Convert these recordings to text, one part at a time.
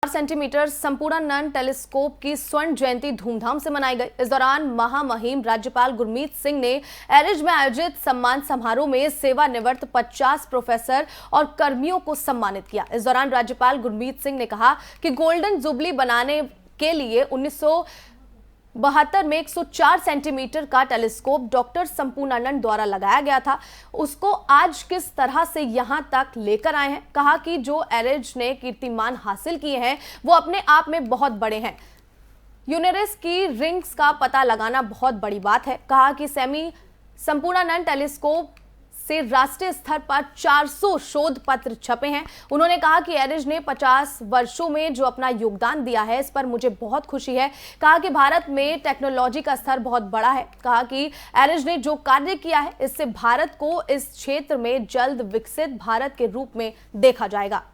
Centimetre Sampurnanand telescope की स्वर्ण जयंती धूमधाम से मनाई गई। इस दौरान महामहिम राज्यपाल गुरमीत सिंह ने एरिज में आयोजित सम्मान समारोह में सेवानिवृत्त 50 प्रोफेसर और कर्मियों को सम्मानित किया। इस दौरान राज्यपाल गुरमीत सिंह ने कहा कि गोल्डन जुबली बनाने के लिए 1972 में 104 सेंटीमीटर का टेलीस्कोप डॉक्टर संपूर्णानंद द्वारा लगाया गया था, उसको आज किस तरह से यहां तक लेकर आए हैं। कहा कि जो एरिज ने कीर्तिमान हासिल किए हैं वो अपने आप में बहुत बड़े हैं। यूनिवर्स की रिंग्स का पता लगाना बहुत बड़ी बात है। कहा कि सेमी संपूर्णानंद टेलीस्कोप से राष्ट्रीय स्तर पर 400 शोध पत्र छपे हैं। उन्होंने कहा कि एरिज ने 50 वर्षों में जो अपना योगदान दिया है, इस पर मुझे बहुत खुशी है। कहा कि भारत में टेक्नोलॉजी का स्तर बहुत बड़ा है। कहा कि एरिज ने जो कार्य किया है, इससे भारत को इस क्षेत्र में जल्द विकसित भारत के रूप में देखा जाएगा।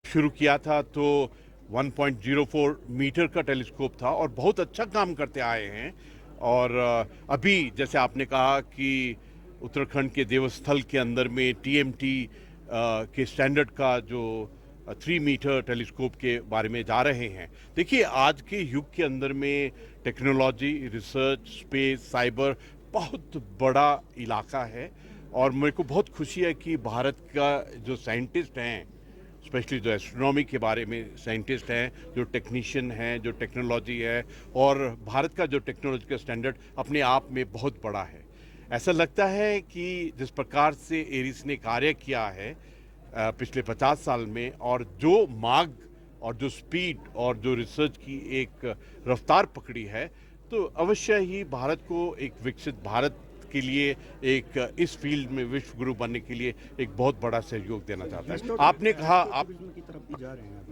शुरू किया था तो 1.04 मीटर का टेलीस्कोप था और बहुत अच्छा काम करते आए हैं। और अभी जैसे आपने कहा कि उत्तराखंड के देवस्थल के अंदर में टीएमटी के स्टैंडर्ड का जो 3 मीटर टेलीस्कोप के बारे में जा रहे हैं। देखिए, आज के युग के अंदर में टेक्नोलॉजी, रिसर्च, स्पेस, साइबर बहुत बड़ा इलाका है और मेरे को बहुत खुशी है कि भारत का जो साइंटिस्ट हैं, स्पेशली जो एस्ट्रोनॉमी के बारे में साइंटिस्ट हैं, जो टेक्नीशियन हैं, जो टेक्नोलॉजी है, और भारत का जो टेक्नोलॉजी का स्टैंडर्ड अपने आप में बहुत बड़ा है। ऐसा लगता है कि जिस प्रकार से एरिस ने कार्य किया है पिछले 50 साल में, और जो मार्ग और जो स्पीड और जो रिसर्च की एक रफ्तार पकड़ी है, तो अवश्य ही भारत को एक विकसित भारत के लिए एक इस फील्ड में विश्व गुरु बनने के लिए एक बहुत बड़ा सहयोग देना चाहता है। आपने कहा,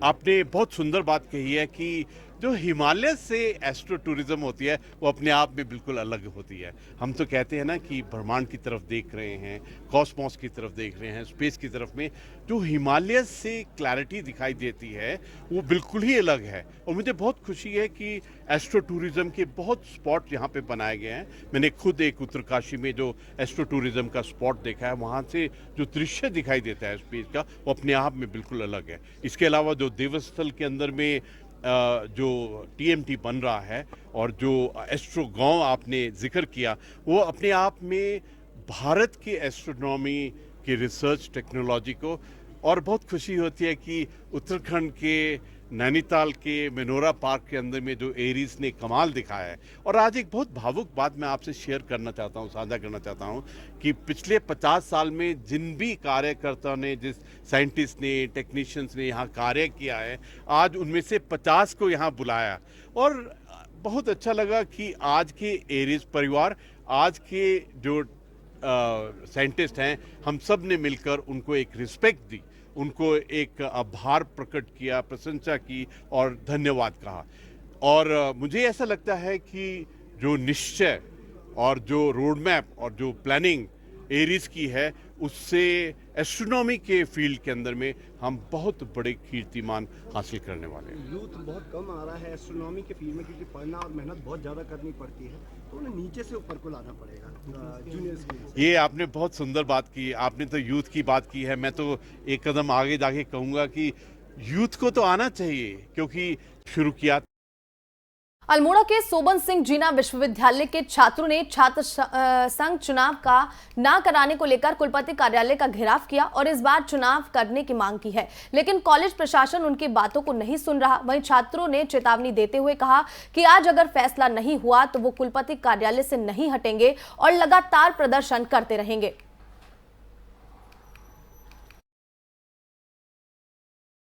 आपने बहुत सुंदर बात कही है कि जो हिमालय से एस्ट्रो टूरिज्म होती है वो अपने आप में बिल्कुल अलग होती है। हम तो कहते हैं ना कि ब्रह्मांड की तरफ देख रहे हैं, कॉस्मोस की तरफ देख रहे हैं, स्पेस की तरफ में जो हिमालय से क्लैरिटी दिखाई देती है वो बिल्कुल ही अलग है। और मुझे बहुत खुशी है कि एस्ट्रो टूरिज्म के बहुत स्पॉट यहाँ पे बनाए गए हैं। मैंने खुद एक उत्तरकाशी में जो एस्ट्रो टूरिज्म का स्पॉट देखा है, वहाँ से जो दृश्य दिखाई देता है स्पेस का, वो अपने आप में बिल्कुल अलग है। इसके अलावा जो देवस्थल के अंदर में जो टीएमटी बन रहा है और जो एस्ट्रो गांव आपने जिक्र किया, वो अपने आप में भारत की एस्ट्रोनॉमी की रिसर्च टेक्नोलॉजी को, और बहुत खुशी होती है कि उत्तराखंड के नैनीताल के मेनोरा पार्क के अंदर में जो एरिस ने कमाल दिखाया है। और आज एक बहुत भावुक बात मैं आपसे शेयर करना चाहता हूँ, साझा करना चाहता हूँ कि पिछले 50 साल में जिन भी कार्यकर्ताओं ने, जिस साइंटिस्ट ने, टेक्नीशियंस ने यहाँ कार्य किया है, आज उनमें से 50 को यहाँ बुलाया। और बहुत अच्छा लगा कि आज के एरिस परिवार, आज के जो साइंटिस्ट हैं, हम सब ने मिलकर उनको एक रिस्पेक्ट दी, उनको एक आभार प्रकट किया, प्रशंसा की और धन्यवाद कहा। और मुझे ऐसा लगता है कि जो निश्चय और जो रोड मैप और जो प्लानिंग एरिस की है, उससे एस्ट्रोनॉमी के फील्ड के अंदर में हम बहुत बड़े कीर्तिमान हासिल करने वाले हैं। यूथ बहुत कम आ रहा है एस्ट्रोनॉमी के फील्ड में, क्योंकि पढ़ना और मेहनत बहुत ज़्यादा करनी पड़ती है, तो उन्हें नीचे से ऊपर को लाना पड़ेगा जूनियर्स के। ये आपने बहुत सुंदर बात की। आपने तो यूथ की बात की है, मैं तो एक कदम आगे जाके कहूँगा कि यूथ को तो आना चाहिए, क्योंकि शुरू किया। अल्मोड़ा के सोबन सिंह जीना विश्वविद्यालय के छात्रों ने छात्र संघ चुनाव का ना कराने को लेकर कुलपति कार्यालय का घेराव किया और इस बार चुनाव करने की मांग की है, लेकिन कॉलेज प्रशासन उनकी बातों को नहीं सुन रहा। वहीं छात्रों ने चेतावनी देते हुए कहा कि आज अगर फैसला नहीं हुआ तो वो कुलपति कार्यालय से नहीं हटेंगे और लगातार प्रदर्शन करते रहेंगे।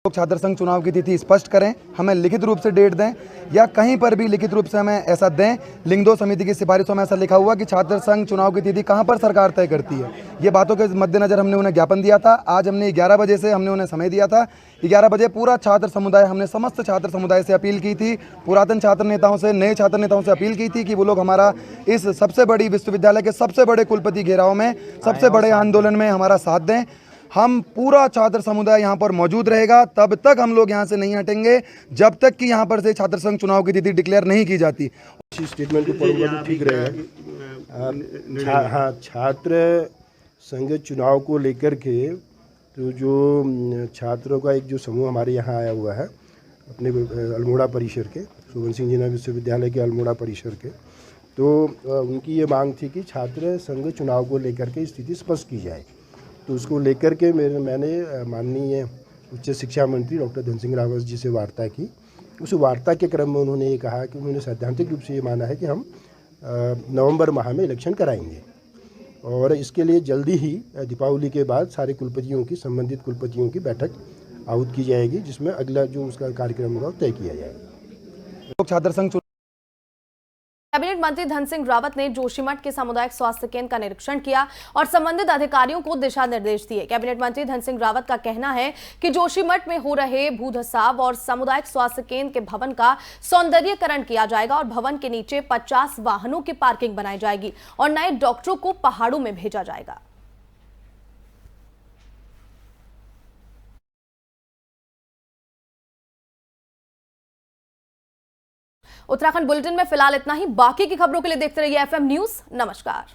छात्र संघ चुनाव की तिथि स्पष्ट करें, हमें लिखित रूप से डेट दें, या कहीं पर भी लिखित रूप से हमें ऐसा दें। लिंग 2 समिति की सिफारिशों में ऐसा लिखा हुआ कि छात्र संघ चुनाव की तिथि कहां पर सरकार तय करती है। ये बातों के मद्देनजर हमने उन्हें ज्ञापन दिया था। आज हमने 11 बजे से हमने उन्हें समय दिया था। 11 बजे पूरा छात्र समुदाय, हमने समस्त छात्र समुदाय से अपील की थी, पुरातन छात्र नेताओं से, नए छात्र नेताओं से अपील की थी कि वो लोग हमारा इस सबसे बड़ी विश्वविद्यालय के सबसे बड़े कुलपति घेराव में, सबसे बड़े आंदोलन में हमारा साथ दें। हम पूरा छात्र समुदाय यहाँ पर मौजूद रहेगा, तब तक हम लोग यहाँ से नहीं हटेंगे जब तक कि यहाँ पर से छात्र संघ चुनाव की तिथि डिक्लेयर नहीं की जाती। स्टेटमेंट को पढ़ूंगा तो ठीक रहेगा। हाँ, छात्र संघ चुनाव को लेकर के तो जो छात्रों का एक जो समूह हमारे यहाँ आया हुआ है अपने अल्मोड़ा परिसर के, सुवन सिंह जीना विश्वविद्यालय के अल्मोड़ा परिसर के, तो उनकी ये मांग थी कि छात्र संघ चुनाव को लेकर के स्थिति स्पष्ट की जाए। तो उसको लेकर के मैंने माननीय उच्च शिक्षा मंत्री डॉक्टर धन सिंह रावत जी से वार्ता की। उस वार्ता के क्रम में उन्होंने ये कहा कि उन्होंने सैद्धांतिक रूप से ये माना है कि हम नवंबर माह में इलेक्शन कराएंगे और इसके लिए जल्दी ही दीपावली के बाद सारे कुलपतियों की, संबंधित कुलपतियों की बैठक आहूत की जाएगी, जिसमें अगला जो उसका कार्यक्रम होगा तय किया जाएगा। लोक छात्र संघ कैबिनेट मंत्री धन सिंह रावत ने जोशीमठ के सामुदायिक स्वास्थ्य केंद्र का निरीक्षण किया और संबंधित अधिकारियों को दिशा निर्देश दिए। कैबिनेट मंत्री धन सिंह रावत का कहना है कि जोशीमठ में हो रहे भू धसाव और सामुदायिक स्वास्थ्य केंद्र के भवन का सौंदर्यीकरण किया जाएगा और भवन के नीचे 50 वाहनों की पार्किंग बनाई जाएगी और नए डॉक्टरों को पहाड़ों में भेजा जाएगा। उत्तराखंड बुलेटिन में फिलहाल इतना ही। बाकी की खबरों के लिए देखते रहिए FM न्यूज। नमस्कार।